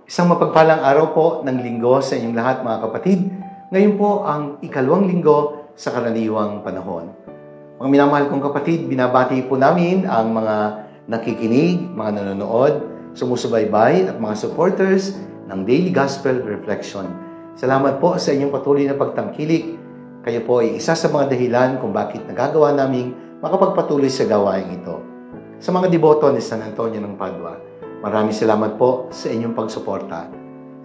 Isang mapagpalang araw po ng linggo sa inyong lahat mga kapatid. Ngayon po ang ikalawang linggo sa karaniwang panahon. Mga minamahal kong kapatid, binabati po namin ang mga nakikinig, mga nanonood, sumusubaybay at mga supporters ng Daily Gospel Reflection. Salamat po sa inyong patuloy na pagtangkilik. Kayo po ay isa sa mga dahilan kung bakit nagagawa naming makapagpatuloy sa gawain ito. Sa mga deboto ni San Antonio ng Padua, maraming salamat po sa inyong pagsuporta.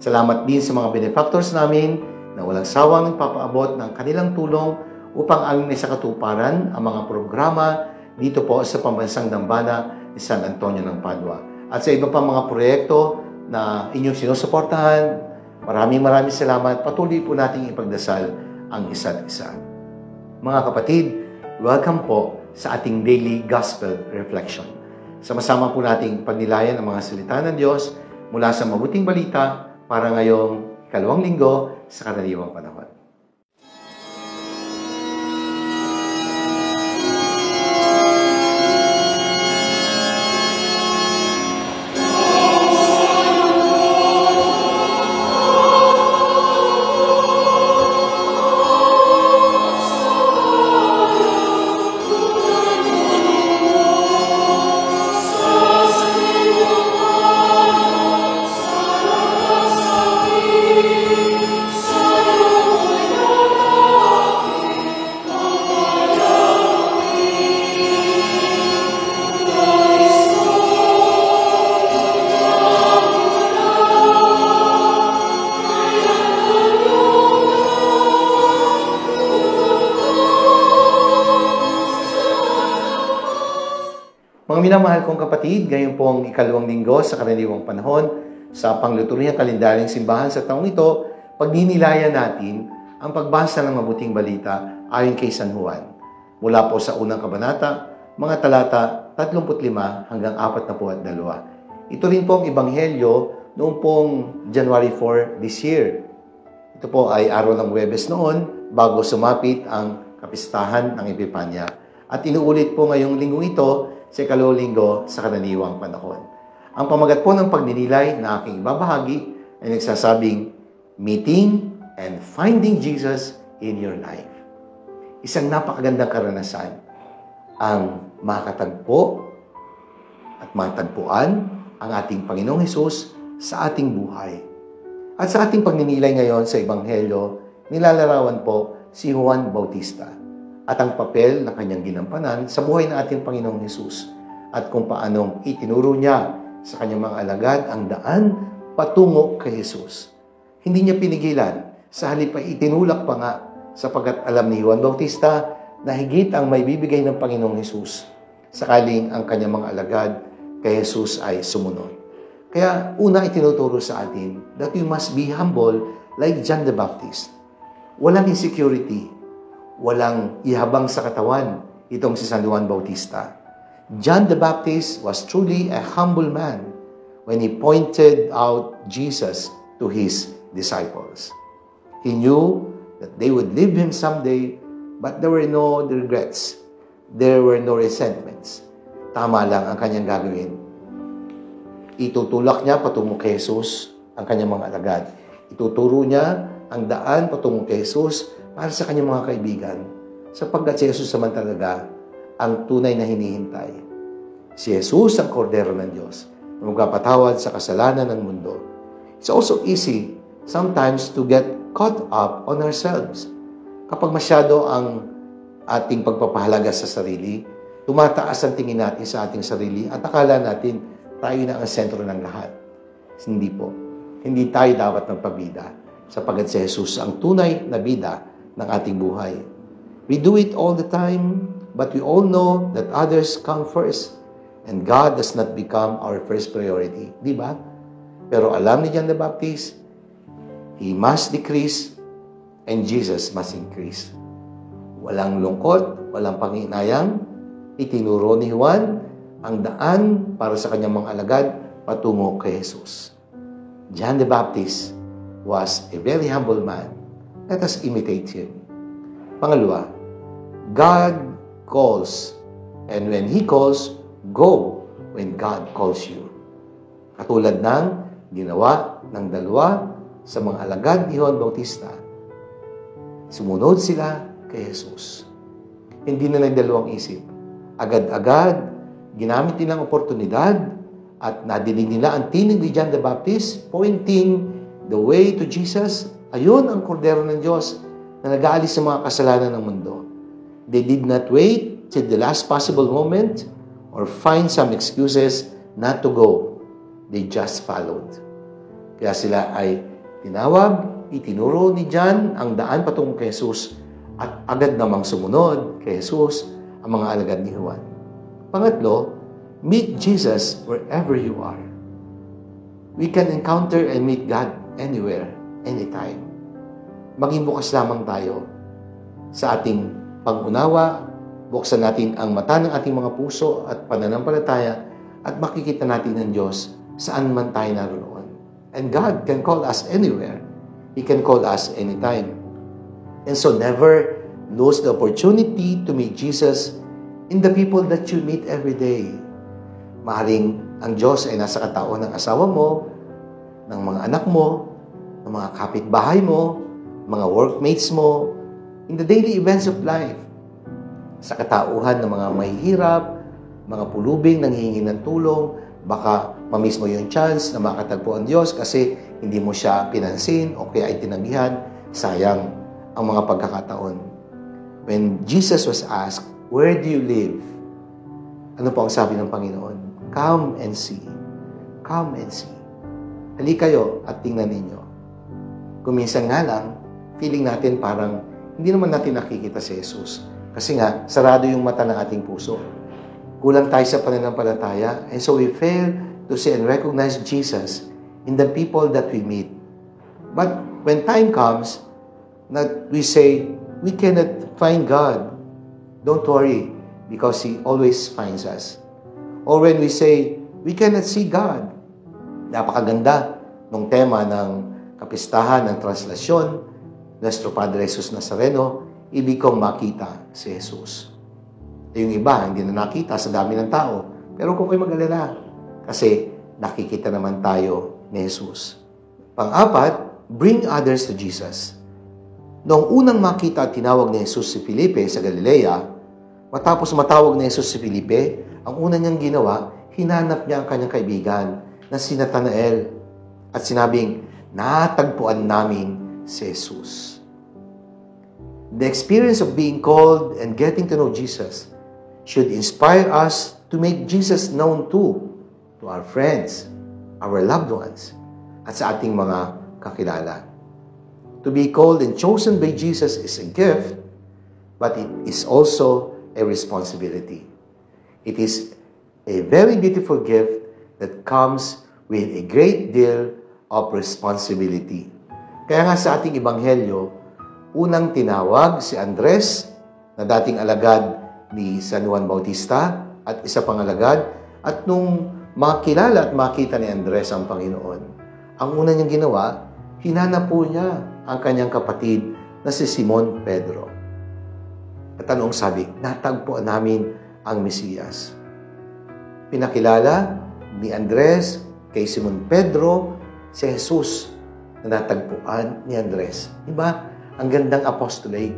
Salamat din sa mga benefactors namin na walang sawang nagpapaabot ng kanilang tulong upang aming may sakatuparan ang mga programa dito po sa pambansang dambana ni San Antonio ng Padua. At sa iba pang mga proyekto na inyong sinusuportahan, maraming salamat. Patuloy po nating ipagdasal ang isa't isa. Mga kapatid, welcome po sa ating Daily Gospel Reflection. Sama-sama po nating pagnilayan ang mga salita ng Diyos mula sa mabuting balita para ngayong ikalawang linggo sa karaniwang panahon. Mga minamahal kong kapatid, ngayon po ang ikalawang linggo sa karaniwang panahon sa pangluturing kalendaryong simbahan sa taong ito, pagninilayan natin ang pagbasa ng mabuting balita ayon kay San Juan. Mula po sa unang kabanata, mga talata 35 hanggang 42. Ito rin po ang ebanghelyo noong pong January 4 this year. Ito po ay araw ng Huwebes noon bago sumapit ang kapistahan ng Epipanya. At inuulit po ngayong linggong ito sa ikalawang linggo sa karaniwang panahon. Ang pamagat po ng pagninilay na aking ibabahagi ay nagsasabing, Meeting and Finding Jesus in Your Life. Isang napakagandang karanasan ang makatagpo at matagpuan ang ating Panginoong Hesus sa ating buhay. At sa ating pagninilay ngayon sa Ebanghelyo, nilalarawan po si Juan Bautista at ang papel na kanyang ginampanan sa buhay ng ating Panginoong Hesus at kung paanong itinuro niya sa kanyang mga alagad ang daan patungo kay Hesus. Hindi niya pinigilan, sa halip ay itinulak pa nga sapagkat alam ni Juan Bautista na higit ang may bibigay ng Panginoong Hesus sakaling ang kanyang mga alagad kay Hesus ay sumunod. Kaya una itinuturo sa atin that we must be humble like John the Baptist. Walang insecurity, walang ihabang sa katawan itong si San Juan Bautista. John the Baptist was truly a humble man when he pointed out Jesus to his disciples. He knew that they would leave him someday, but there were no regrets. There were no resentments. Tama lang ang kanyang gagawin. Itutulak niya patungo kay Jesus ang kanyang mga alagad. Ituturo niya ang daan patungo kay Jesus para sa kanyang mga kaibigan, sapagkat si Jesus naman talaga ang tunay na hinihintay. Si Jesus ang kordero ng Diyos na magpapatawad sa kasalanan ng mundo. It's also easy sometimes to get caught up on ourselves. Kapag masyado ang ating pagpapahalaga sa sarili, tumataas ang tingin natin sa ating sarili at akala natin tayo na ang sentro ng lahat. Hindi po. Hindi tayo dapat magpabida, sapagkat si Jesus ang tunay na bida ng ating buhay. We do it all the time, but we all know that others come first, and God does not become our first priority. Di ba? Pero alam ni John the Baptist, He must decrease, and Jesus must increase. Walang lungkot, walang panginayang, itinuro ni Juan ang daan para sa kanyang mga alagad patungo kay Jesus. John the Baptist was a very humble man. Let us imitate him. Pangalawa, God calls, and when He calls, go when God calls you. Katulad ng ginawa ng dalawa sa mga alagad ni Juan Bautista. Sumunod sila kay Jesus. Hindi na nagdalawang isip. Agad-agad, ginamit nilang oportunidad at nadinig nila ang tinig ni John the Baptist pointing the way to Jesus. Ayun ang kordero ng Diyos na nag-aalis sa mga kasalanan ng mundo. They did not wait till the last possible moment or find some excuses not to go. They just followed. Kaya sila ay tinawag, itinuro ni John ang daan patungo kay Jesus at agad namang sumunod kay Jesus ang mga alagad ni Juan. Pangatlo, meet Jesus wherever you are. We can encounter and meet God anywhere, anytime. Maging bukas lamang tayo sa ating pag-unawa, buksan natin ang mata ng ating mga puso at pananampalataya at makikita natin ng Diyos saan man tayo naroon. And God can call us anywhere. He can call us anytime. And so never lose the opportunity to meet Jesus in the people that you meet every day. Maaaring ang Diyos ay nasa katauhan ng asawa mo, ng mga anak mo, ng mga kapitbahay mo, mga workmates mo, in the daily events of life. Sa katauhan ng mga mahihirap, mga pulubing nanghihingi ng tulong, baka mamiss mo yung chance na makatagpo ang Diyos kasi hindi mo siya pinansin o kaya ay tinanggihan, sayang ang mga pagkakataon. When Jesus was asked, "Where do you live?" Ano po ang sabi ng Panginoon? Come and see. Come and see. Halika kayo at tingnan ninyo. Kung minsan nga lang, feeling natin parang hindi naman natin nakikita si Jesus. Kasi nga, sarado yung mata ng ating puso. Kulang tayo sa pananampalataya. And so we fail to see and recognize Jesus in the people that we meet. But when time comes, that we say, we cannot find God. Don't worry, because He always finds us. Or when we say, we cannot see God. Napakaganda ng tema ng kapistahan ng translasyon, Nuestro Padre Jesus Nazareno, ibig kong makita si Jesus. Yung iba, hindi na nakita sa dami ng tao. Pero kung kayo mag-alala, kasi nakikita naman tayo ni Jesus. Pang-apat, bring others to Jesus. Noong unang makita at tinawag ni Jesus si Felipe sa Galilea, matapos matawag ni Jesus si Felipe, ang una niyang ginawa, hinanap niya ang kanyang kaibigan na si Nathanael at sinabing, natagpuan namin si Jesus. The experience of being called and getting to know Jesus should inspire us to make Jesus known to our friends, our loved ones, at sa ating mga kakilala. To be called and chosen by Jesus is a gift, but it is also a responsibility. It is a very beautiful gift that comes with a great deal of responsibility. Kaya nga sa ating ebanghelyo, unang tinawag si Andres, na dating alagad ni San Juan Bautista, at isa pang alagad, at nung makilala at makita ni Andres ang Panginoon, ang una niyang ginawa, hinanap po niya ang kanyang kapatid na si Simon Pedro. At anong sabi? Natagpuan namin ang Mesiyas. Pinakilala ni Andres kay Simon Pedro si Jesus na natagpuan ni Andres. Diba? Ang gandang apostolate.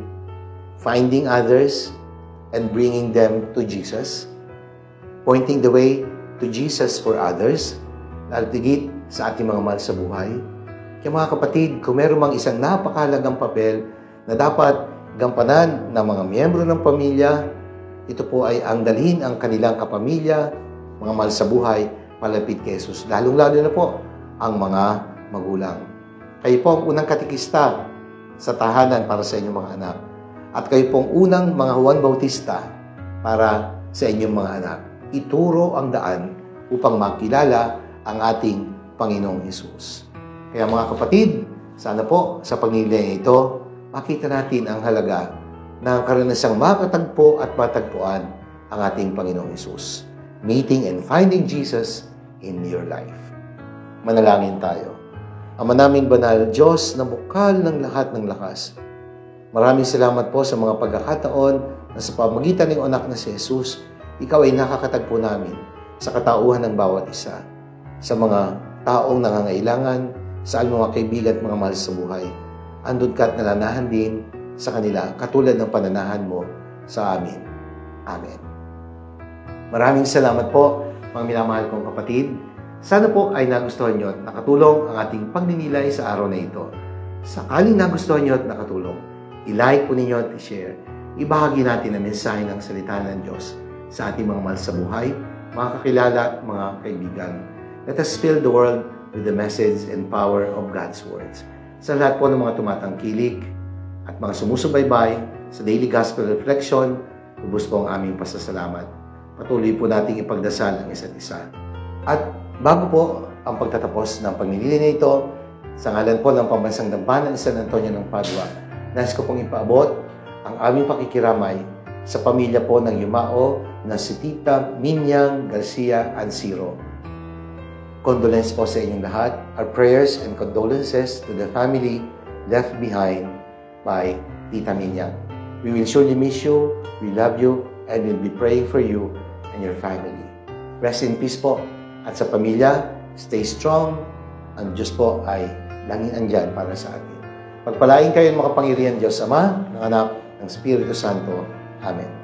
Finding others and bringing them to Jesus. Pointing the way to Jesus for others. Laltigit sa ating mga mahal sa buhay. Kaya mga kapatid, kung meron mang isang napakahalagang papel na dapat gampanan ng mga miyembro ng pamilya, ito po ay ang dalhin ang kanilang kapamilya, mga mahal sa buhay, palapit kay Jesus. Lalong-lalo na po ang mga magulang. Kayo po ang unang katikista sa tahanan para sa inyong mga anak. At kayo pong unang mga Juan Bautista para sa inyong mga anak. Ituro ang daan upang makilala ang ating Panginoong Hesus. Kaya mga kapatid, sana po sa pagnilay ito, makita natin ang halaga ng karanasang makatagpo at matagpuan ang ating Panginoong Hesus. Meeting and finding Jesus in your life. Manalangin tayo. Ama naming banal, Diyos na bukal ng lahat ng lakas. Maraming salamat po sa mga pagkakataon na sa pamagitan ng anak na si Jesus, Ikaw ay nakakatagpo namin sa katauhan ng bawat isa. Sa mga taong nangangailangan, sa mga kaibigan at mga mahal sa buhay. Andun ka at nananahan din sa kanila, katulad ng pananahan mo sa amin. Amen. Maraming salamat po, mga minamahal kong kapatid. Sana po ay nagustuhan nyo at nakatulong ang ating pagninilay sa araw na ito. Sakaling nagustuhan nyo at nakatulong, i-like po ninyo at i-share. Ibahagi natin ang mensahe ng salita ng Diyos sa ating mga mahal sa buhay, mga kakilala at mga kaibigan. Let us fill the world with the message and power of God's words. Sa lahat po ng mga tumatangkilik at mga sumusubaybay sa Daily Gospel Reflection, lubos po ang aming pasasalamat. Patuloy po nating ipagdasal ang isa't isa. At bago po ang pagtatapos ng pagnililay na ito, sa ngalan po ng Pambansang Dambana ng San Antonio ng Padua, nais ko pong ipaabot ang aming pakikiramay sa pamilya po ng yumao na si Tita Minyang Garcia Ansiro. Condolence po sa inyong lahat. Our prayers and condolences to the family left behind by Tita Minyang. We will surely miss you, we love you, and we'll be praying for you and your family. Rest in peace po. At sa pamilya, stay strong. Ang Diyos po ay laging andyan para sa atin. Pagpalain kayo ng makapangyarihan Diyos Ama, ng Anak, ng Espiritu Santo. Amen.